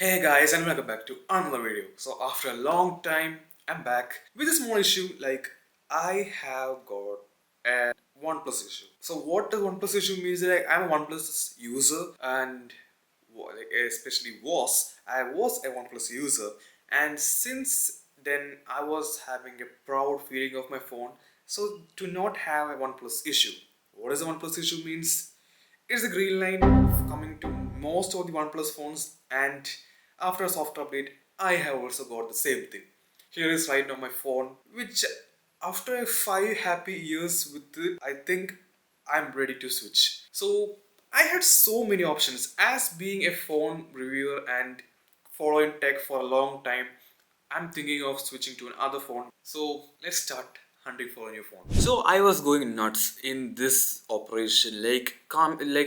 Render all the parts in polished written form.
Hey guys, and welcome back to another video. So after a long time, I'm back with a small issue. I have got a OnePlus issue. So what the OnePlus issue means is I'm a OnePlus user, and especially I was a OnePlus user, and since then I was having a proud feeling of my phone. So to not have a OnePlus issue. What does a OnePlus issue means? It's a green line coming to most of the OnePlus phones, and after a soft update, I have also got the same thing. Here is right now my phone, which after 5 happy years with it, I think I'm ready to switch. So I had so many options. As being a phone reviewer and following tech for a long time, I'm thinking of switching to another phone. So let's start hunting for a new phone. So I was going nuts in this operation, like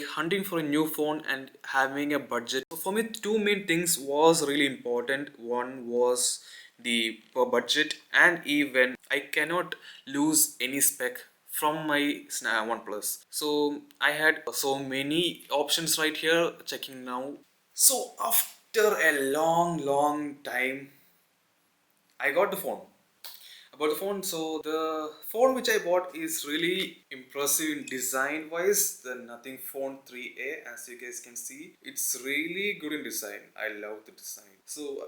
hunting for a new phone and having a budget. So for me, two main things was really important. One was the per budget, and even I cannot lose any spec from my OnePlus. So I had so many options right here. Checking now. So after a long time, I got the phone. About the phone, so the phone which I bought is really impressive in design wise. The Nothing Phone 3A, as you guys can see, it's really good in design. I love the design. So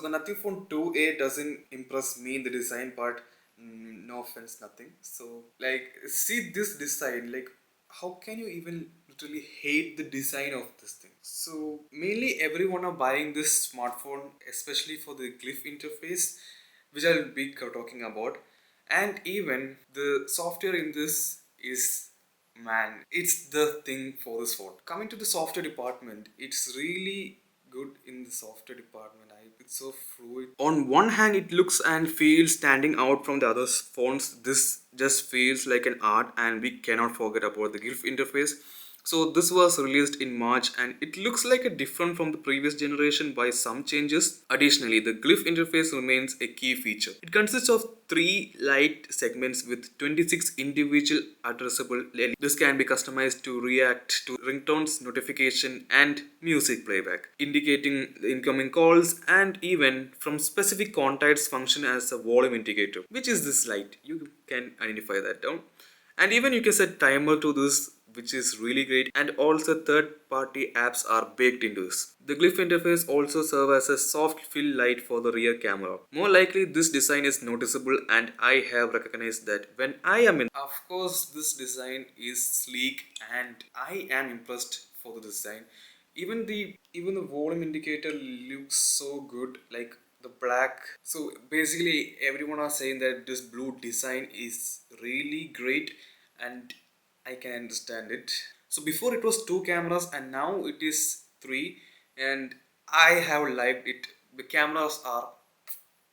the Nothing Phone 2A doesn't impress me in the design part. No offense, nothing. So see this design. How can you even literally hate the design of this thing? So mainly everyone are buying this smartphone, especially for the glyph interface, which I'll be talking about. And even the software in this is, man, it's the thing for this phone. Coming to the software department, it's really good in the software department. It's so fluid. On one hand, it looks and feels standing out from the other phones. This just feels like an art, and we cannot forget about the GIF interface. So this was released in March, and it looks like a different from the previous generation by some changes. Additionally, the glyph interface remains a key feature. It consists of 3 light segments with 26 individual addressable LEDs. This can be customized to react to ringtones, notification, and music playback, indicating the incoming calls, and even from specific contacts function as a volume indicator, which is this light. You can identify that down, and even you can set timer to this, which is really great. And also third party apps are baked into this. The glyph interface also serves as a soft fill light for the rear camera. More likely this design is noticeable, and I have recognized that when I am in. Of course this design is sleek, and I am impressed for the design. Even the volume indicator looks so good, like the black. So basically everyone are saying that this blue design is really great, and I can understand it. So before it was two cameras, and now it is three, and I have liked it. The cameras are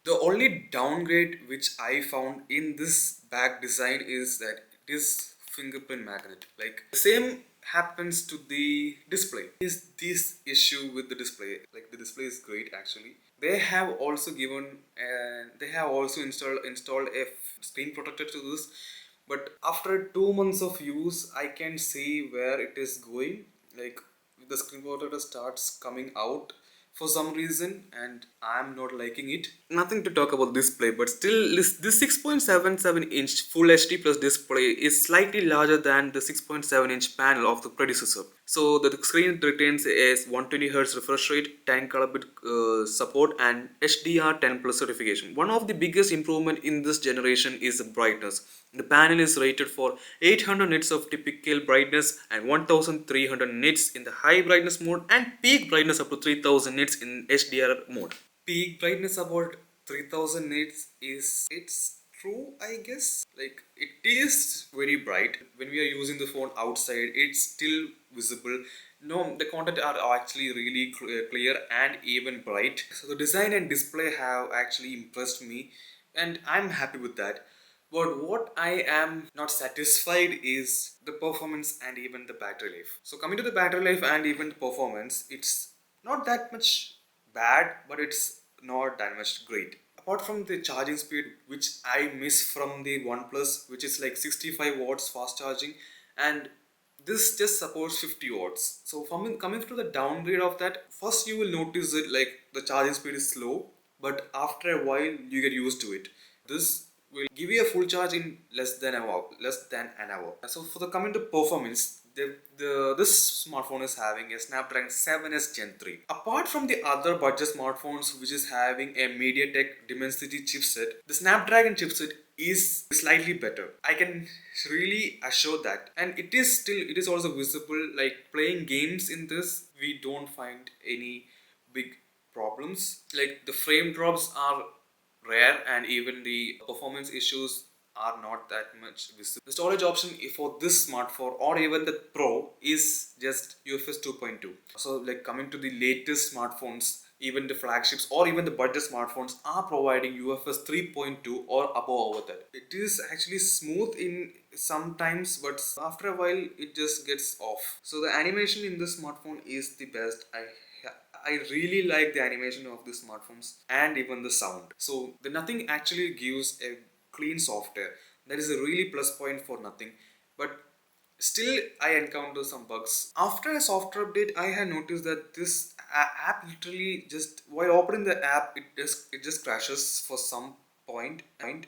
the only downgrade which I found in this back design is that it is fingerprint magnet. Like the same happens to the display. Is this issue with the display? Like the display is great actually. They have also installed a screen protector to this, but after 2 months of use, I can see where it is going. Like the screen protector starts coming out for some reason, and I'm not liking it. Nothing to talk about display, but still this 6.77-inch Full HD plus display is slightly larger than the 6.7-inch panel of the predecessor. So the screen retains a 120Hz refresh rate, 10 color bit support, and HDR10 plus certification. One of the biggest improvement in this generation is the brightness. The panel is rated for 800 nits of typical brightness and 1300 nits in the high brightness mode, and peak brightness up to 3000 nits in HDR mode. Peak brightness about 3000 nits is, it's true, I guess. Like, it is very bright. When we are using the phone outside, it's still visible. No, the content are actually really clear and even bright. So the design and display have actually impressed me, and I'm happy with that. But what I am not satisfied is the performance and even the battery life. So coming to the battery life and even the performance, it's not that much bad, but it's not that much great. Apart from the charging speed, which I miss from the OnePlus, which is like 65 watts fast charging, and this just supports 50 watts. So from coming to the downgrade of that, first you will notice it like the charging speed is slow, but after a while you get used to it. This will give you a full charge in less than an hour. So for the coming to performance, this smartphone is having a Snapdragon 7S Gen 3. Apart from the other budget smartphones which is having a MediaTek Dimensity chipset, the Snapdragon chipset is slightly better. I can really assure that, and it is also visible. Like playing games in this, we don't find any big problems. Like the frame drops are rare, and even the performance issues are not that much visible. The storage option for this smartphone or even the Pro is just UFS 2.2. So like coming to the latest smartphones, even the flagships or even the budget smartphones are providing UFS 3.2 or above over that. It is actually smooth in sometimes, but after a while it just gets off. So the animation in this smartphone is the best. I really like the animation of the smartphones and even the sound. So the Nothing actually gives a clean software. That is a really plus point for Nothing. But still I encounter some bugs. After a software update, I had noticed that this app literally just while opening the app, it just crashes for some point, and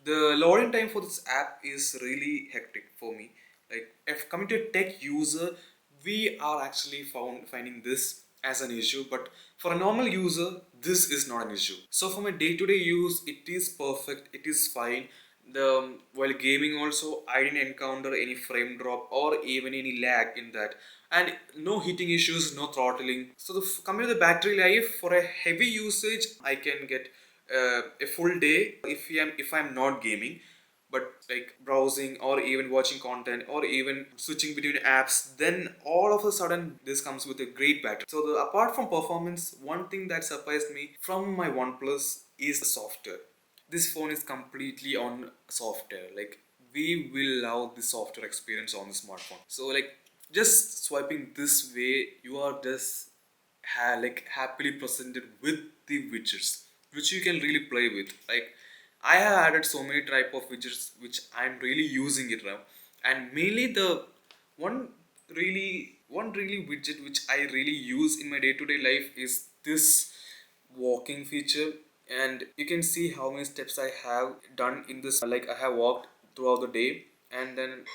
the loading time for this app is really hectic for me. Like if coming to a tech user, we are actually finding this as an issue, but for a normal user this is not an issue. So for my day-to-day use, it is perfect, it is fine. The While gaming also, I didn't encounter any frame drop or even any lag in that, and no heating issues, no throttling. So coming to the battery life, for a heavy usage I can get a full day if I'm not gaming. But like browsing or even watching content or even switching between apps, then all of a sudden this comes with a great battery. So apart from performance, one thing that surprised me from my OnePlus is the software. This phone is completely on software. Like we will love the software experience on the smartphone. So like just swiping this way, you are just happily presented with the widgets which you can really play with. Like I have added so many type of widgets which I'm really using it now, and mainly the one really widget which I really use in my day-to-day life is this walking feature. And you can see how many steps I have done in this. Like I have walked throughout the day, and then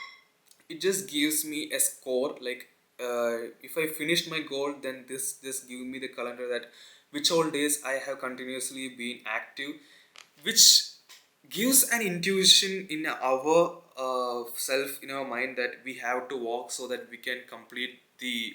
it just gives me a score. Like if I finished my goal, then this just give me the calendar that which all days I have continuously been active, which gives an intuition in our self, in our mind, that we have to walk so that we can complete the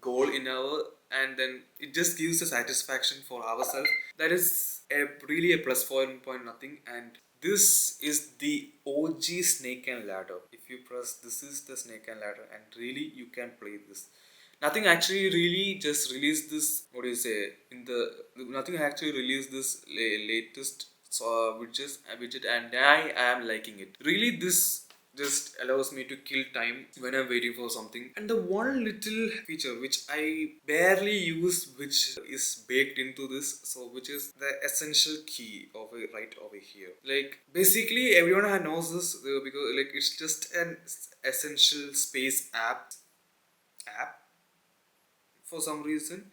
goal in our, and then it just gives a satisfaction for ourselves. That is really a plus point Nothing. And this is the OG snake and ladder. If you press, this is the snake and ladder, and really you can play this. Nothing actually really just released this, what do you say, in the Nothing actually released this latest widget, and I am liking it. Really, this just allows me to kill time when I'm waiting for something. And the one little feature which I barely use, which is baked into this, so which is the essential key over right over here. Like basically everyone knows this, because like it's just an essential space app for some reason.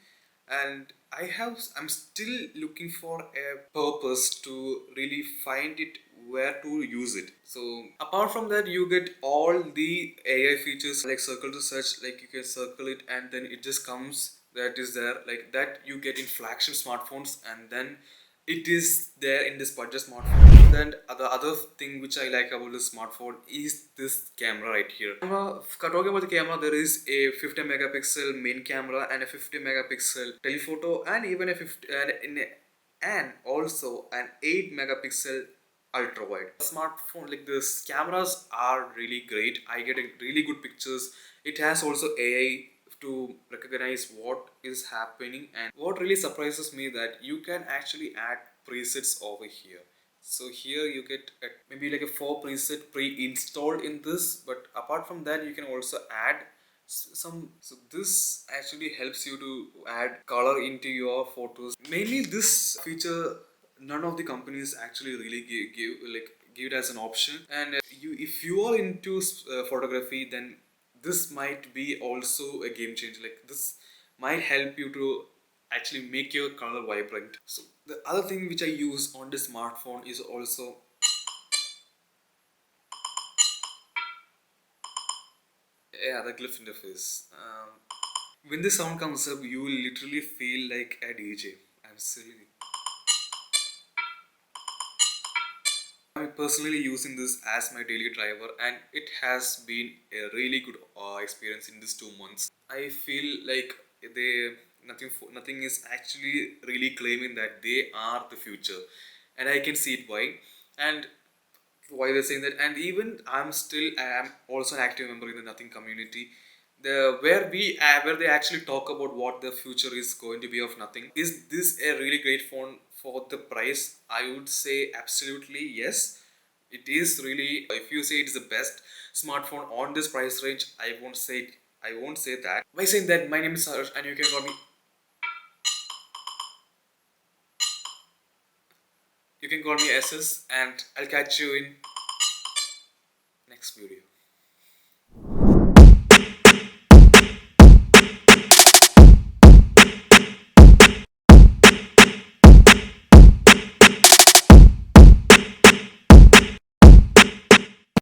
and I'm still looking for a purpose to really find it, where to use it. So apart from that, you get all the AI features like circle to search, like you can circle it and then it just comes, that is there, like that you get in flagship smartphones, and then it is there in this budget smartphone. Then the other thing which I like about this smartphone is this camera right here. Talking about the camera, there is a 50 megapixel main camera and a 50 megapixel telephoto, and even a 50 and also an 8 megapixel ultra wide. Smartphone, like this cameras are really great. I get a really good pictures. It has also AI to recognize what is happening, and what really surprises me that you can actually add presets over here. So here you get maybe like a 4 preset pre-installed in this, but apart from that you can also add some. So this actually helps you to add color into your photos. Mainly this feature none of the companies actually really give it as an option, and you if you are into photography, then this might be also a game changer. Like this might help you to actually make your color vibrant. So the other thing which I use on the smartphone is also, yeah, the glyph interface. When the sound comes up, you will literally feel like a DJ. I'm silly. I'm personally using this as my daily driver, and it has been a really good experience in these 2 months. I feel like they nothing is actually really claiming that they are the future, and I can see it why. And why they're saying that, and even I am also an active member in the Nothing community, where they actually talk about what the future is going to be of Nothing. Is this a really great phone for the price? I would say absolutely yes. It is really, if you say it's the best smartphone on this price range, I won't say that. By saying that, my name is SAHARSH, and you can call me SS, and I'll catch you in next video.